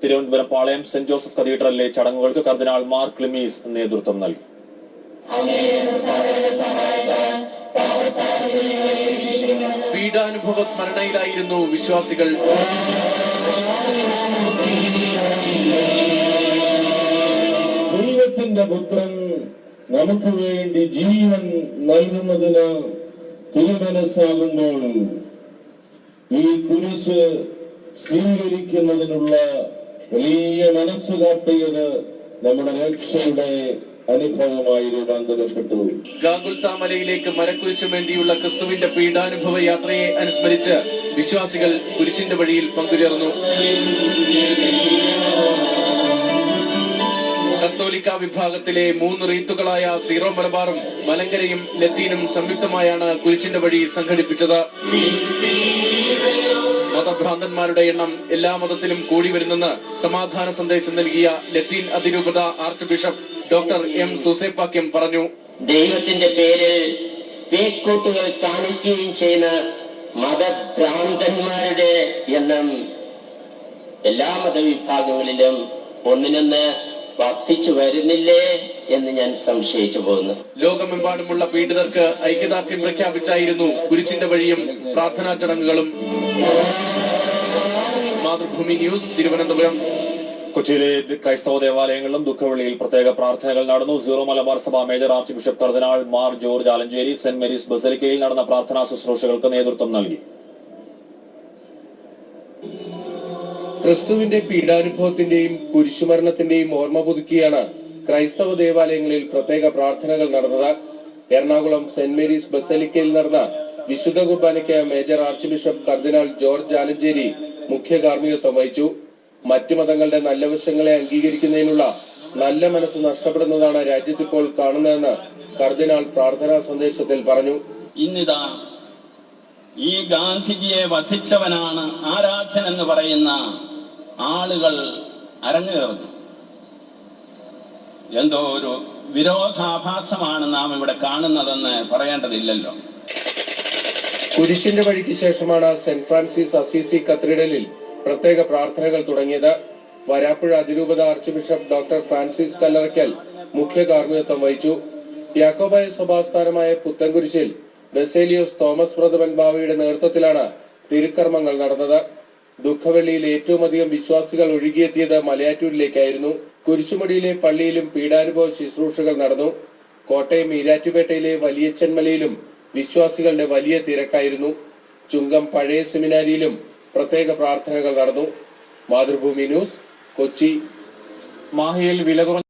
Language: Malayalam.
തിരുവനന്തപുരം പാളയം സെന്റ് ജോസഫ് കത്തീഡ്രലിലെ ചടങ്ങുകൾക്ക് കർദിനാൾ മാർ ക്ലിമീസ് നേതൃത്വം നൽകി. പീഡാനുഭവ സ്മരണയിലായിരുന്നു വിശ്വാസികൾ. ദൈവത്തിന്റെ പുത്രൻ നമുക്ക് വേണ്ടി ജീവൻ നൽകുന്നതിന് തിരുമനസ്സാകുമ്പോൾ ഈ കുരിശ് സ്വീകരിക്കുന്നതിനുള്ള വലിയ മനസ്സ് കാട്ടിയത് നമ്മുടെ രക്ഷയുടെ അനുഭവമായി രൂപാന്തരപ്പെട്ടു. ഗാഗുൽത്ത മലയിലേക്ക് മരക്കുരിശു വേണ്ടിയുള്ള ക്രിസ്തുവിന്റെ പീഡാനുഭവ യാത്രയെ അനുസ്മരിച്ച് വിശ്വാസികൾ കുരിശിന്റെ വഴിയിൽ പങ്കുചേർന്നു. കത്തോലിക്ക വിഭാഗത്തിലെ 3 റീത്തുകളായ സീറോ മലബാറും മലങ്കരയും ലത്തീനും സംയുക്തമായാണ് കുരിശിന്റെ വഴി സംഘടിപ്പിച്ചത്. മതഭ്രാന്തന്മാരുടെ എണ്ണം എല്ലാ മതത്തിലും കൂടി വരുന്നെന്ന് സമാധാന സന്ദേശം നൽകിയ ലത്തീൻ അതിരൂപത ആർച്ച് ബിഷപ്പ് ഡോക്ടർ എം സൂസേപ്പാക്യം പറഞ്ഞു. ദൈവത്തിന്റെ പേരിൽ പേക്കൂത്തുകൾ കാണിക്കുകയും ചെയ്യുന്ന മതഭ്രാന്തന്മാരുടെ എണ്ണം എല്ലാ മതവിഭാഗങ്ങളിലും ഒന്നിനൊന്ന് വർദ്ധിച്ചു വരുന്നില്ലേ എന്ന് ഞാൻ സംശയിച്ചു പോകുന്നു. ലോകമെമ്പാടുമുള്ള പീഡിതർക്ക് ഐക്യദാർഢ്യം പ്രഖ്യാപിച്ചായിരുന്നു കുരിശിന്റെ വഴിയും പ്രാർത്ഥനാ ചടങ്ങുകളും. മാതൃഭൂമി ന്യൂസ്, തിരുവനന്തപുരം. കൊച്ചിയിലെ ക്രൈസ്തവ ദേവാലയങ്ങളിലും ദുഃഖവെള്ളിയിൽ പ്രത്യേക പ്രാർത്ഥനകൾ നടന്നു. സീറോ മലബാർ സഭ മേജർ ആർച്ച് ബിഷപ്പ് കർദിനാൾ Mar George Alencherry saint Mary's ബസലിക്കയിൽ നടന്ന പ്രാർത്ഥനാ ശുശ്രൂഷകൾക്ക് നേതൃത്വം നൽകി. ക്രിസ്തുവിന്റെ പീഡാനുഭവത്തിന്റെയും കുരിശുമരണത്തിന്റെയും ഓർമ്മ പുതുക്കിയാണ് ക്രൈസ്തവ ദേവാലയങ്ങളിൽ പ്രത്യേക പ്രാർത്ഥനകൾ നടന്നത്. എറണാകുളം സെന്റ് മേരീസ് ബസലിക്കയിൽ നടന്ന വിശുദ്ധ കുർബാനയ്ക്ക് മേജർ ആർച്ച് ബിഷപ്പ് കർദിനാൾ ജോർജ് ആലഞ്ചേരി മുഖ്യ കാർമ്മികത്വം വഹിച്ചു. മറ്റു മതങ്ങളുടെ നല്ല വശങ്ങളെ അംഗീകരിക്കുന്നതിനുള്ള നല്ല മനസ്സ് നഷ്ടപ്പെടുന്നതാണ് രാജ്യത്തിപ്പോൾ കാണുന്നതെന്ന് കർദിനാൾ പ്രാർത്ഥനാ സന്ദേശത്തിൽ പറഞ്ഞു. ഇന്നിതാ ഈ ഗാന്ധിജിയെ വധിച്ചവനാണ് ആരാധ്യൻ എന്ന് പറയുന്ന ആളുകൾ അരങ്ങേറുന്നു. എന്തോ ഒരു വിരോധാഭാസമാണ് നാം ഇവിടെ കാണുന്നതെന്ന് പറയേണ്ടതില്ലല്ലോ. കുരിശിന്റെ വഴിക്ക് ശേഷമാണ് സെന്റ് ഫ്രാൻസിസ് അസീസി കത്തീഡ്രലിൽ പ്രത്യേക പ്രാർത്ഥനകൾ തുടങ്ങിയത്. വരാപ്പുഴ അതിരൂപത arch bishop doctor Francis Kallarakkal മുഖ്യ കാർമ്മികത്വം വഹിച്ചു. യാക്കോബായ സഭാസ്ഥാനമായ പുത്തൻകുരിശിൽ ബസേലിയോസ് തോമസ് പ്രഥമൻ ബാവയുടെ നേതൃത്വത്തിലാണ് തിരുക്കർമ്മങ്ങൾ നടന്നത്. ദുഃഖവെള്ളിയിൽ ഏറ്റവും അധികം വിശ്വാസികൾ ഒഴുകിയെത്തിയത് മലയാറ്റൂരിലേക്കായിരുന്നു. കുരിശുമടിയിലെ പള്ളിയിലും പീഡാനുഭവ ശുശ്രൂഷകൾ നടന്നു. കോട്ടയം ഈരാറ്റുപേട്ടയിലെ വലിയച്ചൻമലയിലും വിശ്വാസികളുടെ വലിയ തിരക്കായിരുന്നു. ചുങ്കം പഴയ സെമിനാരിയിലും പ്രത്യേക പ്രാർത്ഥനകൾ നടന്നു. മാതൃഭൂമി ന്യൂസ്, കൊച്ചി. മാഹിയിൽ വില കുറഞ്ഞ